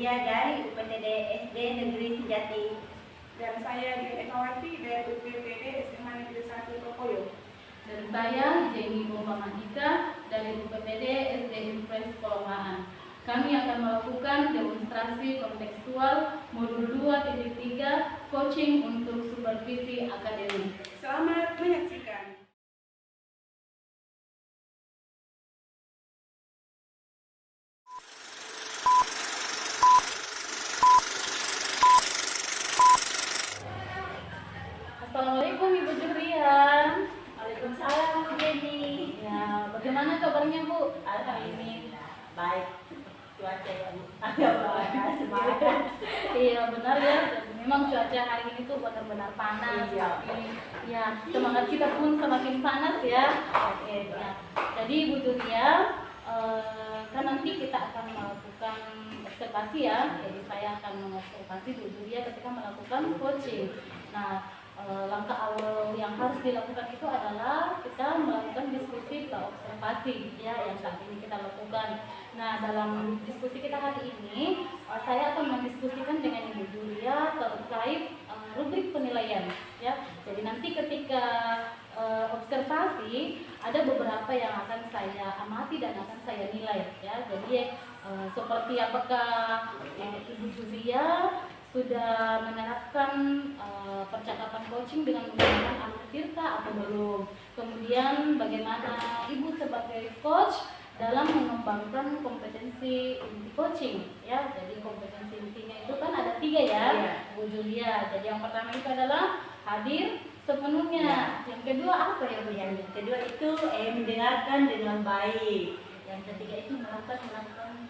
Julia dari UPTD SD Negeri Sejati. Dan saya Dian Ekawati dari UPTD SMA Negeri 1 Tokoyo. Dan saya Jenny Boba Mandika dari UPTD SD Impres Kolongaan. Kami akan melakukan demonstrasi kontekstual modul 2.3 coaching untuk supervisi akademik. Selamat menyaksikan. Assalamualaikum Ibu Julian. Waalaikumsalam Bu Jenny. Ya, bagaimana kabarnya Bu hari ini? Baik, cuaca yang agak semangat. Iya benar ya, memang cuaca hari ini tuh benar-benar panas. Iya. Ya, semangat kita pun semakin panas ya. Oke, ya. Jadi Bu Julia, kan nanti kita akan melakukan observasi ya. Jadi saya akan mengobservasi Bu Julia ketika melakukan coaching. Nah, langkah awal yang harus dilakukan itu adalah kita melakukan diskusi atau observasi ya yang saat ini kita lakukan. Nah, dalam diskusi kita hari ini saya akan mendiskusikan dengan Ibu Julia terkait rubrik penilaian ya. Jadi nanti ketika observasi ada beberapa yang akan saya amati dan akan saya nilai ya. Jadi seperti apakah Ibu Julia sudah menerapkan percakapan coaching dengan menggunakan Anak Tirta atau belum. Kemudian bagaimana Ibu sebagai coach dalam mengembangkan kompetensi inti coaching ya. Jadi kompetensi intinya itu kan ada 3 ya, Bu Julia. Jadi yang pertama itu adalah hadir sepenuhnya. Yang kedua apa ya Bu? Yang kedua itu mendengarkan dengan baik. Yang ketiga itu melakukan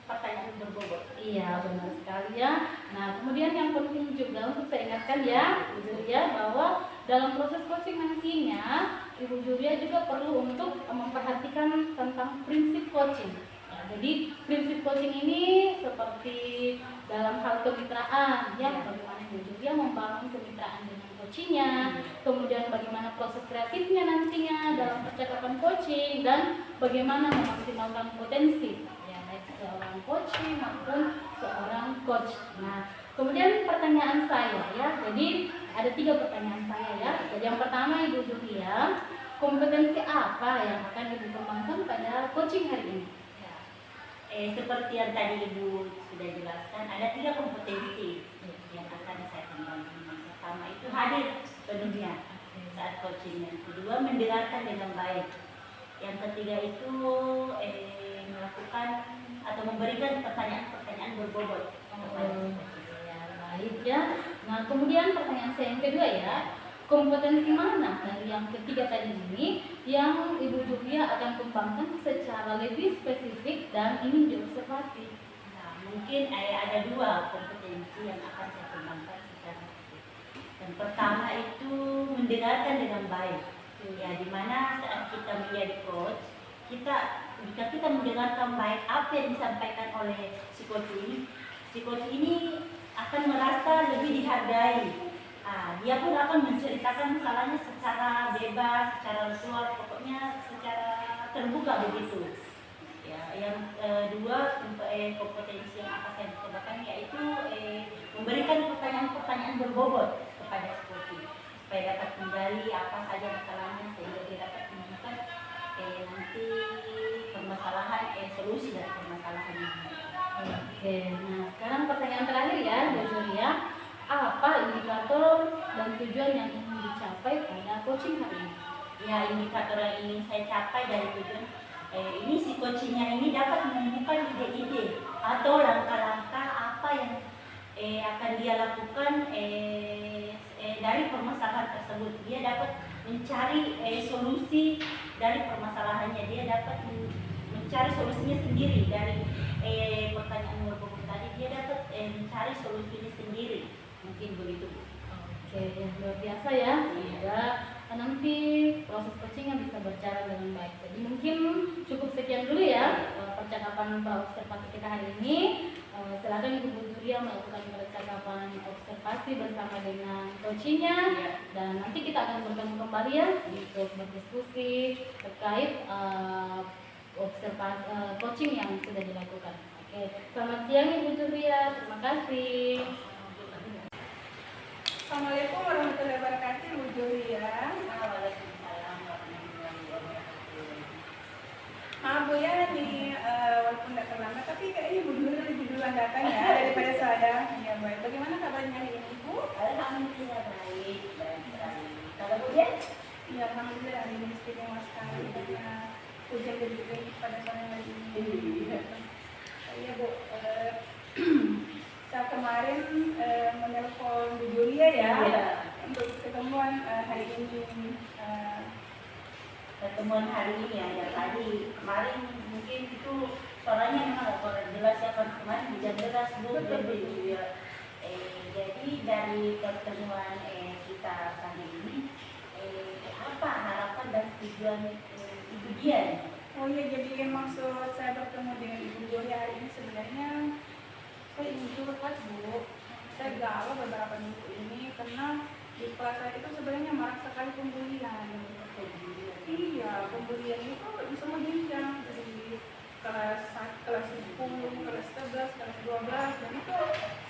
pertanyaan berbobot. Iya benar sekali ya. Nah kemudian yang penting juga untuk saya ingatkan ya Ibu Julia bahwa dalam proses coaching nantinya Ibu Julia juga perlu untuk memperhatikan tentang prinsip coaching. Ya, jadi prinsip coaching ini seperti dalam hal kemitraan ya, bagaimana Ibu Julia membangun kemitraan dengan coachingnya, kemudian bagaimana proses kreatifnya nantinya dalam percakapan coaching, dan bagaimana memaksimalkan potensi ya baik seorang coaching maupun seorang coach. Nah kemudian pertanyaan saya ya, jadi ada 3 pertanyaan saya ya. Jadi yang pertama Ibu Julia, kompetensi apa yang akan Ibu kembangkan pada coaching hari ini? Seperti yang tadi Ibu sudah jelaskan, ada 3 kompetensi yang akan saya kembangkan. Yang pertama itu hadir sepenuhnya saat coaching. Yang kedua mendengarkan dengan baik. Yang ketiga itu melakukan atau memberikan pertanyaan-pertanyaan berbobot. Ya, baik ya. Nah kemudian pertanyaan saya yang kedua ya, kompetensi mana dari yang ketiga tadi ini yang Ibu Julia akan kembangkan secara lebih spesifik dan ingin diobservasi? Nah, mungkin ada 2 kompetensi yang akan saya kembangkan secara aktif. Yang pertama itu mendengarkan dengan baik. Ya, dimana saat kita menjadi coach, jika kita mendengarkan baik apa yang disampaikan oleh si coach ini akan merasa lebih dihargai. Dia pun akan menceritakan masalahnya secara bebas, secara luas, pokoknya secara terbuka begitu. Ya, yang kedua kompetensi yang akan saya kembangkan yaitu memberikan pertanyaan-pertanyaan berbobot kepada coach supaya dapat menggali apa saja masalahnya sehingga dia dapat menemukan nanti permasalahan solusi dari permasalahan ini. Oke, nah sekarang pertanyaan terakhir ya Bu Julia, apa indikator dan tujuan yang ingin dicapai pada coaching hari ini? Ya, indikator yang ingin saya capai dari tujuan ini si coachingnya ini dapat menemukan ide-ide atau langkah-langkah apa yang akan dia lakukan dari permasalahan tersebut. Dia dapat mencari solusi dari permasalahannya. Dia dapat mencari solusinya sendiri dari pertanyaan berbobot tadi. Dia dapat mencari solusinya sendiri. Mungkin begitu Bu. Oke, ya, luar biasa ya. Semoga nanti proses coachingnya bisa berjalan dengan baik. Jadi mungkin cukup sekian dulu ya percakapan observasi kita hari ini. Silakan Ibu Julia melakukan percakapan observasi bersama dengan coachingnya, dan nanti kita akan bertemu kembali ya untuk berdiskusi terkait observasi coaching yang sudah dilakukan. Oke, Oke, selamat siang Ibu Julia, terima kasih. Assalamualaikum warahmatullahi wabarakatuh, Bu Julia. Waalaikumsalam warahmatullahi wabarakatuh. Maaf Bu ya, ini walaupun tidak terlambat, tapi kayaknya Bu Julia lebih duluan datang ya daripada saya. Ya baik. Bagaimana kabarnya hari ini Bu? Alhamdulillah baik, baik sekali. Kalau dia? Ya alhamdulillah hari ini istimewa sekali karena hujan detik pada sore hari ini. Iya Bu, saya kemarin menelpon Bu Julia ya untuk ketemuan hari ini. Pertemuan hari ini ya tadi kemarin mungkin itu suaranya memang agak kurang jelas ya, kan kemarin hujan deras Bu. Jadi dari pertemuan kita kali ini apa harapan dan tujuan Ibu Dian? Oh iya, jadi maksud saya bertemu dengan Ibu Julia hari ini sebenarnya saya ingin curhat Bu. Saya galau beberapa minggu ini karena di sekolah saya itu sebenarnya marak sekali pembulian. Iya, pembulian itu di semua jenjang, dari kelas 10, kelas 11, kelas 12, dan itu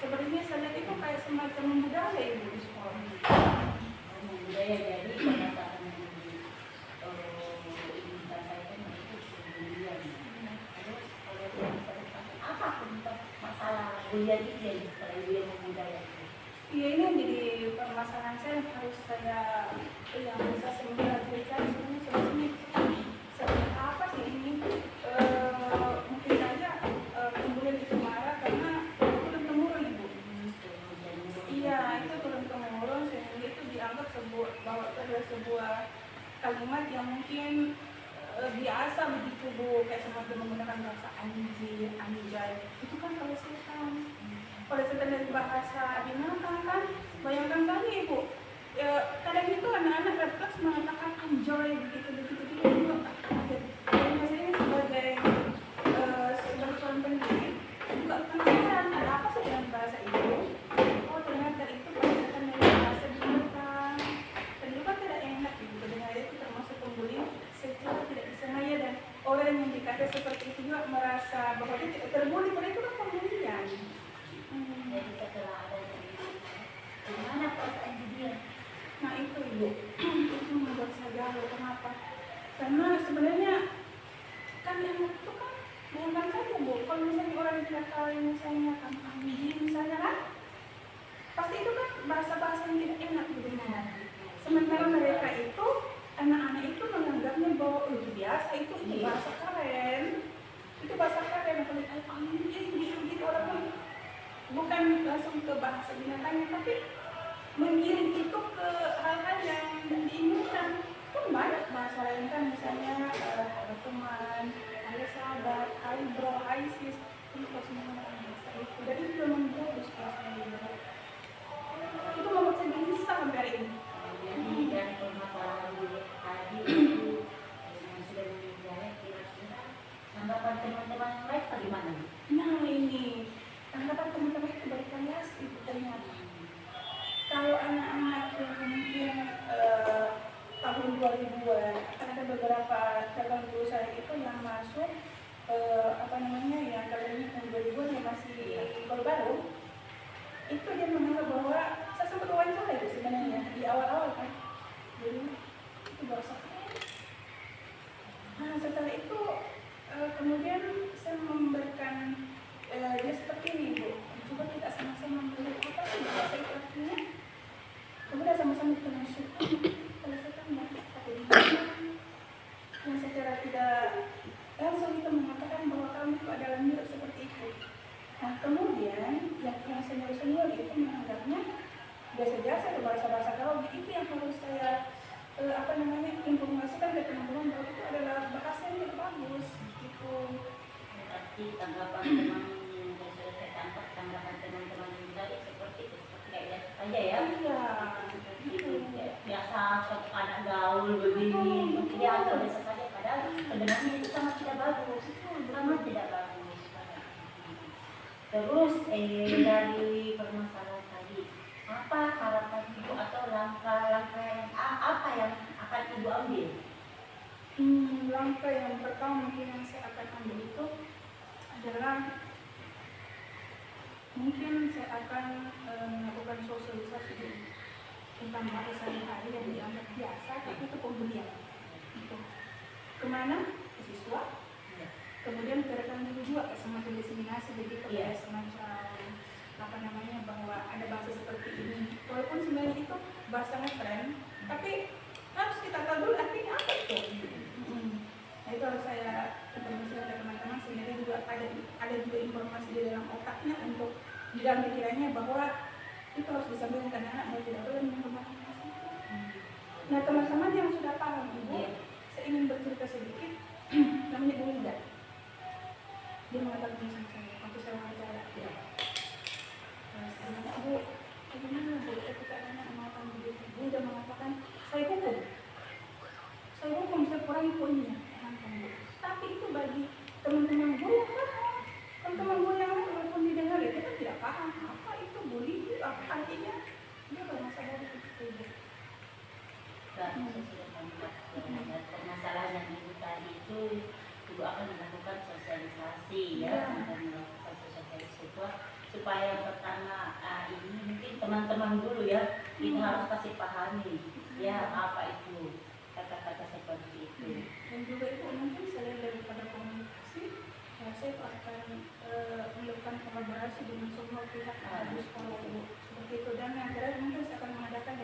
sebenarnya saya lihat itu kayak semacam budaya Ibu di sekolah. Budaya jadi perkataan ini sampaikan itu pembulian. Terus kalau yang apa untuk masalah bulian itu ya setelah dia membudaya? Iya, ini yang jadi permasalahan saya yang harus saya yang bisa saya berikan sebenarnya solusinya seperti apa sih ini. Mungkin saja pembulian itu marah karena turun temurun Ibu. Iya, itu turun temurun sehingga itu dianggap bahwa itu adalah sebuah kalimat yang mungkin biasa begitu Bu, kayak semacam menggunakan bahasa anjir, anjay. Itu kan kalau setan. Kalau setan dari bahasa binatang kan, bayangkan saja Ibu. Kadang itu anak-anak refleks mengatakan enjoy begitu. Dan saya ini sebagai seorang pendidik juga penasaran ada apa sih dengan bahasa itu. Oh ternyata itu berdasarkan dari bahasa binatang. Dan juga tidak enak Ibu mendengar itu, termasuk pembuli secara tidak disengaja, dan orang yang dikata seperti itu juga merasa bahwa dia tidak terbuli, padahal itu kan pembulian. Jadi setelah ada gimana perasaan dia? Nah itu Ibu, itu membuat saya galau. Kenapa? Karena sebenarnya kan yang itu kan bukan saja Bu, kalau misalnya orang tidak tahu misalnya kan anjing misalnya kan, pasti itu kan bahasa-bahasa yang tidak enak didengar. Sementara mereka itu, anak-anak itu menganggapnya bahwa itu biasa, itu bahasa keren. Itu bahasa keren, kalau anjing gitu orang bukan langsung ke bahasa binatangnya, tapi mengirim itu ke hal-hal yang diinginkan. Kan banyak bahasa lain kan, misalnya ada teman, ada sahabat, hai bro, hai sis, itu kalau semua bahasa itu. Dan itu sudah membagus bahasa saya. Itu membuat saya gelisah sampai hari ini. Jadi dari permasalahan tadi itu yang sudah menilai kira-kira tanggapan teman-teman mereka gimana? Nah ini tanggapan teman-teman itu bervariasi Ibu ternyata. Kalau anak-anak yang mungkin tahun 2000-an, akan ada beberapa calon guru saya itu yang masuk yang kalian tahun 2000-an yang masih baru-baru, itu dia menganggap bahwa saya sempat wawancara itu sebenarnya di awal-awal kan, jadi itu bahasa keren. Nah setelah itu kemudian saya memberikan dia seperti ini Bu, coba kita sama-sama melihat apa sih bahasa itu artinya. Kemudian sama-sama kita mensyukur kalau saya kan pakai yang secara tidak langsung kita mengatakan bahwa kami itu adalah mirip seperti itu. Nah kemudian yang senior-senior itu menganggapnya biasa-biasa itu bahasa-bahasa gaul, itu yang harus saya informasikan ke teman-teman bahwa itu adalah bahasa yang bagus gitu. Berarti tanggapan teman yang sudah saya tangkap, tanggapan teman-teman yang tadi seperti itu, seperti kayak biasa saja ya. Iya. Itu biasa suatu anak gaul begini, dia atau biasa saja, padahal sebenarnya itu sangat tidak bagus, sangat tidak bagus. Terus dari permasalahan tadi, apa harapan ibu atau langkah-langkah yang apa yang akan ibu ambil? Langkah yang pertama mungkin yang saya akan ambil itu adalah mungkin saya akan melakukan sosialisasi tentang bahasa sehari-hari yang dianggap biasa, tapi itu pembelian. Itu kemana? Ke siswa, kemudian ke rekan guru juga, semacam diseminasi begitu, kayak semacam apa namanya, bahwa ada bahasa seperti ini. Walaupun sebenarnya itu bahasa ngetren, tapi harus kita tahu dulu artinya apa itu. Nah, itu harus saya informasikan ke teman-teman sehingga juga ada juga informasi di dalam otaknya untuk di dalam pikirannya bahwa itu harus disampaikan ke anak mau tidak boleh menggunakan bahasa itu. Nah, teman-teman yang sudah paham Ibu, saya ingin bercerita sedikit. Namanya Bu Linda. Dia mengatakan sama saya waktu saya wawancara. Saya bilang, Bu, bagaimana Bu ketika anak mengatakan begitu? Bu Linda mengatakan, saya hukum, saya kurangi poinnya. Tapi itu bagi teman-teman gue yang paham. Teman-teman gue yang lain walaupun didengar ya kita tidak paham apa itu bully, apa artinya. Dia bermasalah itu. Dan permasalahan yang Ibu tadi itu Ibu akan melakukan sosialisasi ya, akan melakukan sosialisasi supaya yang pertama ini mungkin teman-teman dulu ya kita harus kasih pahami ya apa itu kata-kata seperti itu. Dan juga itu mungkin selain daripada komunikasi, saya akan melakukan kolaborasi dengan semua pihak di sekolah Ibu seperti itu. Dan yang terakhir mungkin saya akan mengadakan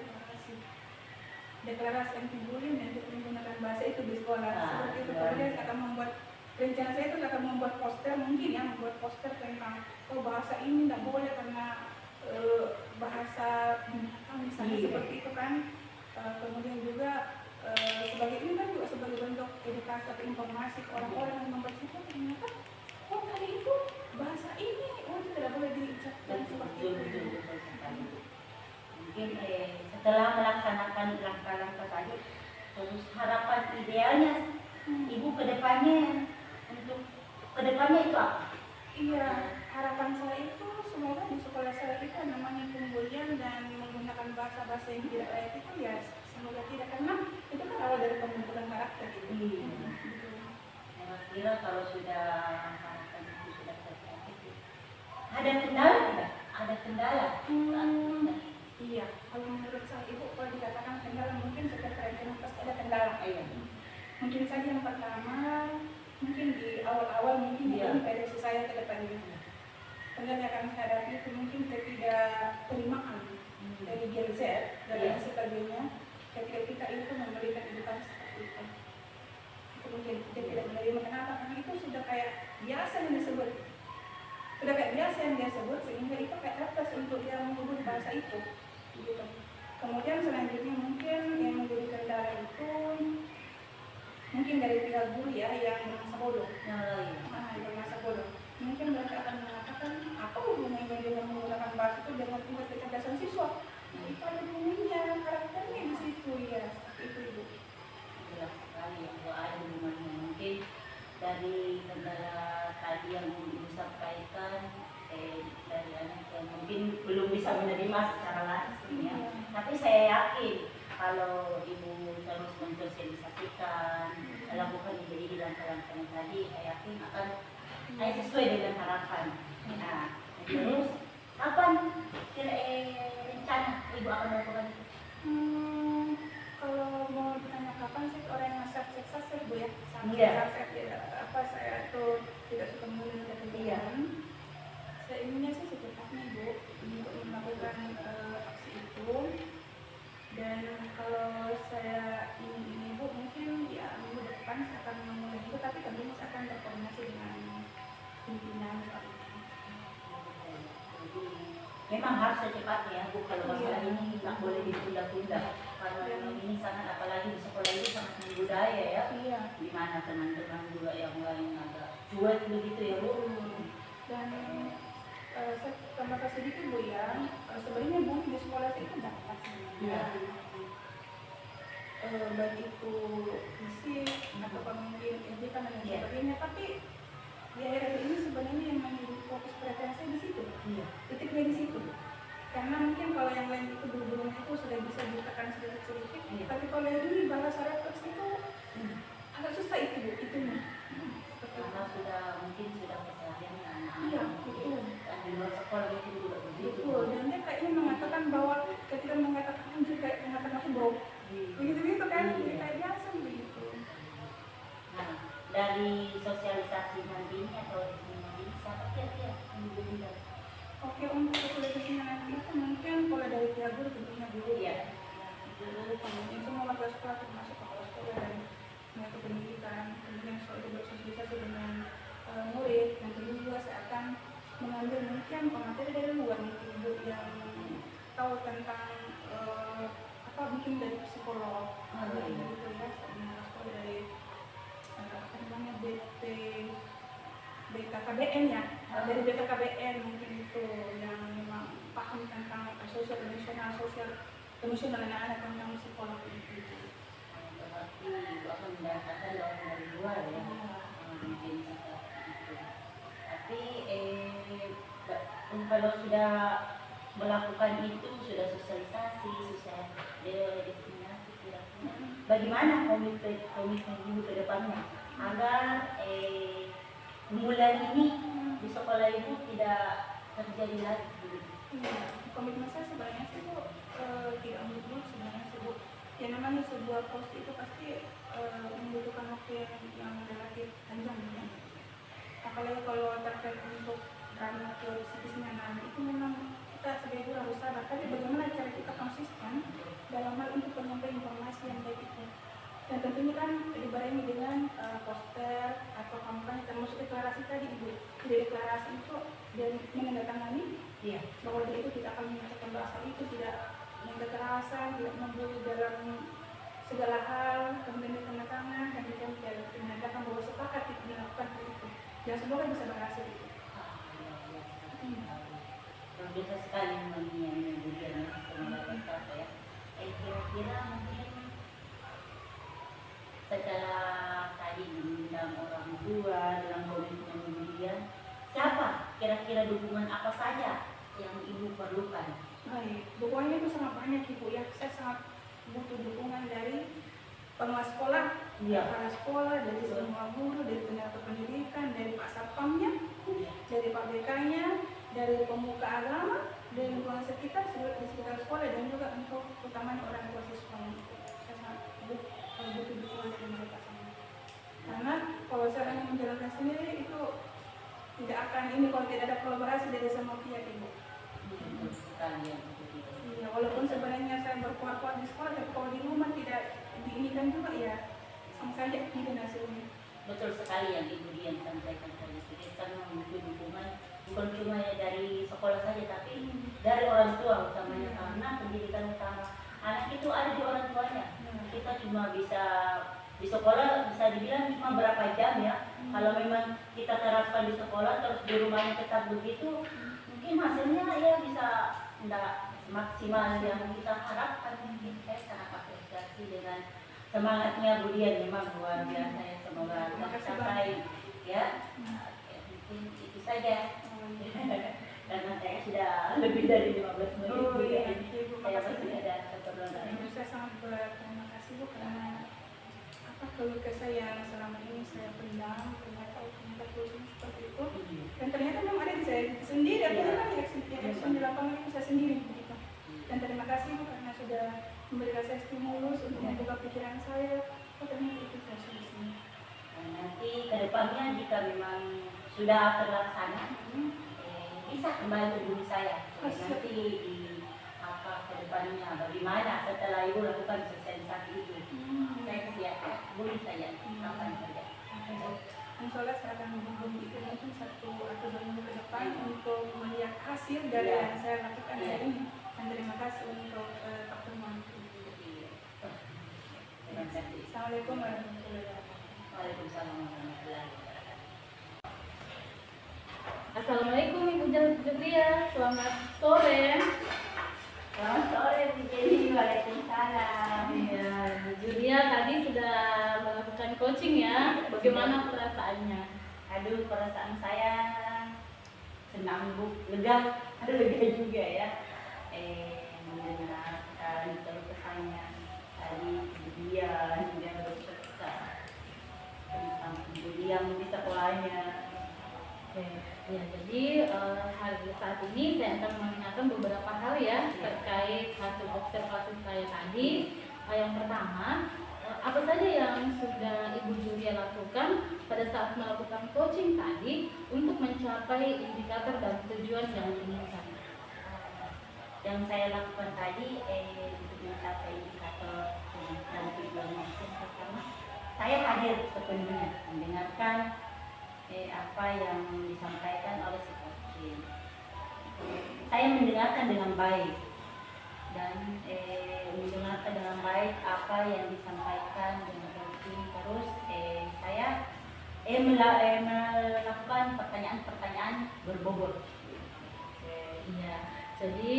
deklarasi anti bullying dan menggunakan bahasa itu di sekolah seperti itu. Kemudian saya akan membuat rencana saya itu akan membuat poster, mungkin ya membuat poster tentang bahasa ini tidak boleh karena bahasa binatang misalnya seperti itu kan. Kemudian juga sebagai ini kan juga sebagai bentuk edukasi atau informasi ke orang-orang yang membaca itu ternyata tadi itu bahasa ini itu tidak boleh diucapkan seperti itu. Mungkin setelah melaksanakan langkah-langkah tadi, terus harapan idealnya Ibu kedepannya untuk kedepannya itu apa? Iya, harapan saya itu semoga di sekolah saya itu namanya pembulian dan menggunakan bahasa-bahasa yang tidak layak itu ya semoga tidak, karena itu kan awal dari pembentukan karakter gitu. Kira kalau sudah harapan itu sudah tercapai, ada kendala tidak? Ada kendala? Iya, kalau menurut saya Ibu kalau dikatakan kendala mungkin setiap rencana pasti ada kendala. Mungkin saja yang pertama, mungkin di awal-awal mungkin ini prediksi saya ke depannya. Kendala yang akan saya hadapi itu mungkin ketidakterimaan dari Gen Z dan lain sebagainya ketika kita itu memberikan edukasi seperti itu. Itu mungkin kita tidak menerima. Kenapa? Karena itu sudah kayak biasa yang disebut. Sudah kayak biasa yang dia sebut sehingga itu kayak atas untuk dia menyebut bahasa itu. Gitu. Kemudian selanjutnya mungkin yang menjadi kendala itu mungkin dari pihak guru ya yang merasa bodoh. Yang merasa bodoh. Mungkin mereka akan mengatakan apa hubungannya dengan menggunakan bahasa itu dengan tingkat kecerdasan siswa. Itu ada hubungannya, karakternya di situ ya. Seperti itu Ibu. Jelas sekali bahwa ada hubungannya. Mungkin dari kendala tadi yang Ibu sampaikan dari anak yang mungkin belum bisa menerima secara langsung ya. Tapi saya yakin kalau Ibu terus mensosialisasikan, melakukan ide-ide langkah-langkah yang tadi, saya yakin akan sesuai dengan harapan. Nah, terus kapan rencana Ibu akan melakukan itu? Kalau mau ditanya kapan sih orang yang sukses Bu ya? Apa saya tuh tidak suka menunda kegiatan. Saya inginnya sih secepatnya Bu untuk melakukan aksi itu. Dan kalau saya ingin Bu mungkin ya minggu depan saya akan memulai itu, tapi tentunya saya akan berkoordinasi dengan pimpinan soal itu. Memang harus secepatnya Bu, kalau masalah ini tidak boleh ditunda-tunda karena memang ini sangat, apalagi di sekolah ini sangat membudaya ya. Di mana teman-teman juga yang lain agak cuek begitu ya Bu. Dan saya tambahkan sedikit Bu ya, sebenarnya Bu di sekolah saya itu dapat baik itu fisik atau mungkin ejekan dan sebagainya, tapi di akhir ini sebenarnya yang menjadi fokus perhatian saya di situ, titiknya di situ. Karena mungkin kalau yang lain itu berhubungan itu sudah bisa ditekan sedikit-sedikit, tapi kalau yang ini bahasa refleks itu agak susah itu Bu, itunya. Karena sudah mungkin sudah keseharian anak-anak. Iya, betul. Dan di luar sekolah itu artian pemateri dari luar mungkin ibu yang tahu tentang apa mungkin dari psikolog atau gitu ya, sekolah dari apa namanya BKKBN ya, dari BKKBN mungkin itu yang memang paham tentang sosial emosional anak-anak tentang psikolog itu. Berarti ibu akan mendatangkan orang dari luar ya, mungkin seperti itu. Tapi kalau sudah melakukan itu, sudah sosialisasi, sudah diskriminasi, kira-kira bagaimana komitmen ibu ke depannya agar bulan ini di sekolah ibu tidak terjadi lagi begitu? Komitmen saya sebenarnya sih Bu, tidak muluk-muluk sebenarnya sih Bu. Ya namanya sebuah post itu pasti membutuhkan waktu yang relatif panjang ya. Apalagi kalau terkait untuk ranah ke psikisnya anak itu memang kita sebagai guru harus sabar. Tapi bagaimana cara kita konsisten dalam hal untuk penyampaian informasi yang baik itu. Dan tentunya kan dibarengi dengan poster atau kampanye termasuk deklarasi tadi Ibu. Di deklarasi itu dan menandatangani bahwa dia itu tidak akan menyatakan bahasa itu tidak yang kekerasan, tidak membuli dalam segala hal, kemudian tanda tangan dan kemudian menyatakan bahwa sepakat dilakukan hal itu. Ya semoga bisa berhasil itu. Luar biasa sekali mengenai budaya semoga tetap ya. Kira-kira mungkin setelah tadi diundang orang tua dalam komitmen kemudian siapa kira-kira dukungan apa saja yang ibu perlukan? Baik, dukungannya itu sangat banyak Ibu ya. Saya sangat butuh dukungan dari pengawas sekolah, kepala sekolah, dari semua guru, dari tenaga pendidikan, dari Pak Satpamnya, dari Pak BK-nya, dari pemuka agama, dari lingkungan sekitar, di sekitar sekolah dan juga untuk utamanya orang tua siswa. Saya sangat butuh dukungan dari mereka semua. Karena kalau saya hanya menjalankan sendiri itu tidak akan ini kalau tidak ada kolaborasi dari semua pihak Ibu. Iya, walaupun sebenarnya saya berkuat-kuat di sekolah, tapi kalau di rumah tidak diinikan juga ya sama saja mungkin hasilnya. Betul sekali yang Ibu Dian sampaikan tadi. Kita membutuh dukungan bukan cuma dari sekolah saja, tapi dari orang tua utamanya karena pendidikan utama anak itu ada di orang tuanya. Kita cuma bisa di sekolah bisa dibilang cuma berapa jam ya. Kalau memang kita terapkan di sekolah terus di rumahnya tetap begitu, mungkin hasilnya ya bisa tidak maksimal yang kita harapkan. Mungkin saya sangat apresiasi dengan semangatnya Bu Dian, memang luar biasa ya, semoga tercapai ya. Mungkin itu saja karena saya sudah lebih dari 15 menit. Saya masih ada keperluan lain. Saya sangat berterima kasih Bu karena keluh kesah yang selama ini saya pendam ternyata tulisnya seperti itu dan ternyata memang ada di saya sendiri. Artinya kan action di lapangan itu saya sendiri begitu. Dan terima kasih Bu karena sudah memberikan saya stimulus untuk membuka pikiran saya. Ternyata itu solusinya. Nanti kedepannya jika memang sudah terlaksana bisa kembali hubungi saya. Nanti di kedepannya bagaimana setelah Ibu lakukan sosialisasi itu. Saya siap, boleh saya kapan saja. Insya Allah saya akan menghubungi itu mungkin 1 atau 2 minggu ke depan untuk melihat hasil dari yang saya lakukan hari ini. Dan terima kasih untuk pertemuan itu. Terima kasih. Assalamualaikum warahmatullahi wabarakatuh. Waalaikumsalam warahmatullahi wabarakatuh. Assalamualaikum Ibu Judria, selamat sore. Selamat sore Bu Jenny, waalaikumsalam. Ya, Bu Judria tadi sudah melakukan coaching ya, bagaimana perasaannya? Aduh, perasaan saya senang Bu, lega, lega juga ya. Mendengarkan keluh kesahnya tadi kemudian bercerita tentang yang di sekolahnya. Ya, jadi hari saat ini saya akan mengingatkan beberapa hal ya terkait hasil observasi saya tadi. Yang pertama, apa saja yang sudah Ibu Julia lakukan pada saat melakukan coaching tadi untuk mencapai indikator dan tujuan yang diinginkan? Yang saya lakukan tadi untuk mencapai indikator dan tujuan yang pertama, saya hadir sepenuhnya mendengarkan apa yang disampaikan oleh si coaching. saya mendengarkan dengan baik dan mendengarkan dengan baik apa yang disampaikan dengan coaching. Terus saya melakukan pertanyaan-pertanyaan berbobot. Iya, jadi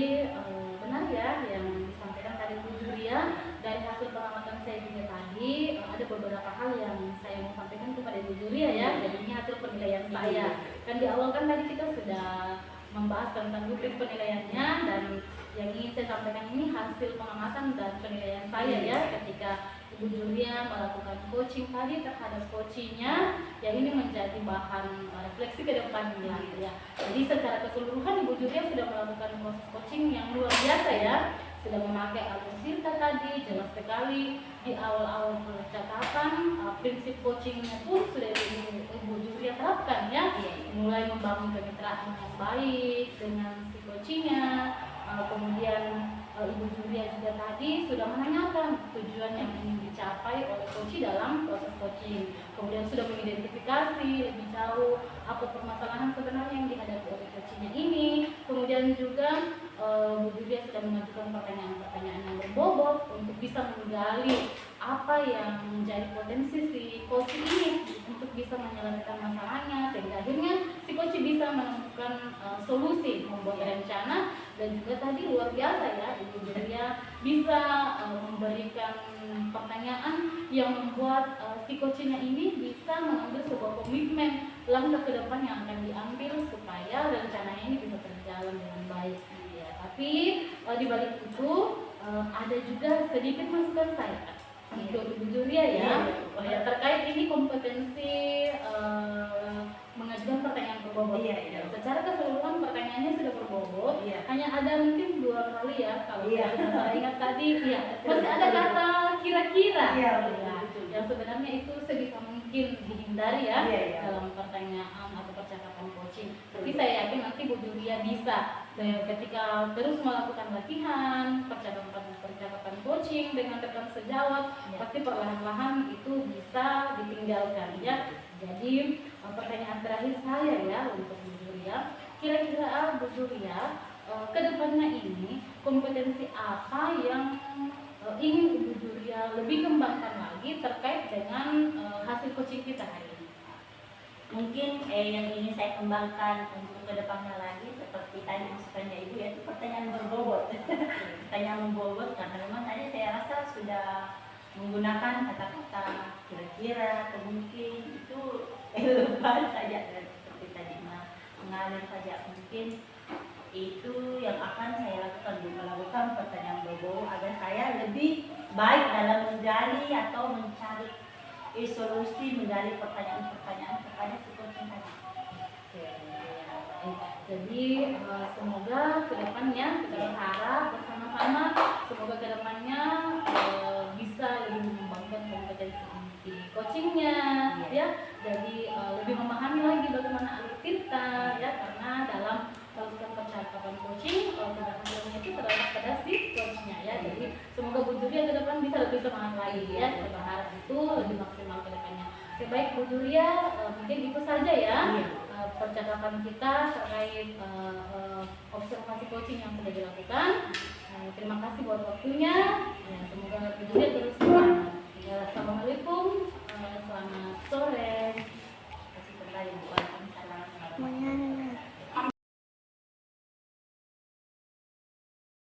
benar ya yang disampaikan tadi Bu Julia. Dari hasil pengamatan saya juga tadi ada beberapa hal yang saya mau sampaikan kepada Bu Julia ya. Jadi ini hasil penilaian saya. Kan di awal kan tadi kita sudah membahas tentang rubrik penilaiannya, dan yang ingin saya sampaikan ini hasil pengamatan dan penilaian saya ya ketika Ibu Julia melakukan coaching tadi terhadap coachingnya, ya ini menjadi bahan refleksi ke depannya ya. Jadi secara keseluruhan Ibu Julia sudah melakukan proses coaching yang luar biasa ya, sudah memakai alur cerita tadi jelas sekali di awal-awal percakapan. Prinsip coachingnya pun sudah Ibu Julia terapkan ya, mulai membangun kemitraan yang baik dengan si coachingnya. Kemudian Ibu Julia juga tadi sudah menanyakan tujuan yang ingin dicapai oleh coach dalam proses coaching. Kemudian sudah mengidentifikasi lebih jauh apa permasalahan sebenarnya yang dihadapi oleh coachnya ini. Kemudian juga Bu Julia sudah mengajukan pertanyaan-pertanyaan yang berbobot untuk bisa menggali apa yang menjadi potensi si coach ini untuk bisa menyelesaikan masalahnya, sehingga akhirnya si coach bisa menemukan solusi, membuat rencana. Dan juga tadi luar biasa ya, Ibu Julia bisa memberikan pertanyaan yang membuat si coachnya ini bisa mengambil sebuah komitmen langkah ke depan yang akan diambil supaya rencananya ini bisa berjalan dengan baik. Ya, tapi di balik itu ada juga sedikit masukan saya untuk Ibu Julia ya, terkait ini kompetensi mengajukan pertanyaan berbobot. Secara keseluruhan pertanyaannya sudah berbobot, hanya ada mungkin 2 kali ya kalau saya ingat tadi, masih ada kata kira-kira yang sebenarnya itu sebisa mungkin dihindari ya dalam pertanyaan atau percakapan coaching. Tapi saya yakin nanti Bu Julia bisa ketika terus melakukan latihan percakapan coaching dengan rekan sejawat, pasti perlahan-lahan itu bisa ditinggalkan ya. Jadi pertanyaan terakhir saya ya untuk Bu Julia, kira-kira Bu Julia kedepannya ini kompetensi apa yang ingin Ibu Julia lebih kembangkan lagi terkait dengan hasil coaching kita hari ini? Mungkin yang ingin saya kembangkan untuk kedepannya lagi seperti tadi masukannya Ibu, yaitu pertanyaan berbobot. Pertanyaan berbobot karena memang tadi saya rasa sudah menggunakan kata-kata kira-kira atau mungkin itu lepas saja, dan seperti tadi mengalir saja. Mungkin itu yang akan saya lakukan, melakukan pertanyaan berbobot agar saya lebih baik dalam menggali atau mencari solusi, menggali pertanyaan-pertanyaan kepada si coaching tadi. Jadi semoga kedepannya kita berharap bersama-sama, semoga kedepannya bisa lebih mengembangkan kompetensi di coachingnya ya. Jadi lebih memahami lagi bagaimana alur cerita ya, karena dalam melakukan percakapan coaching keberhasilannya itu terletak pada si coachnya ya. Jadi semoga Bu Julia ke depan bisa lebih semangat lagi ya, kita berharap itu lebih maksimal ke depannya. Oke, baik Bu Julia, mungkin itu saja ya percakapan kita terkait observasi coaching yang sudah dilakukan. Terima kasih buat waktunya. Semoga Bu Julia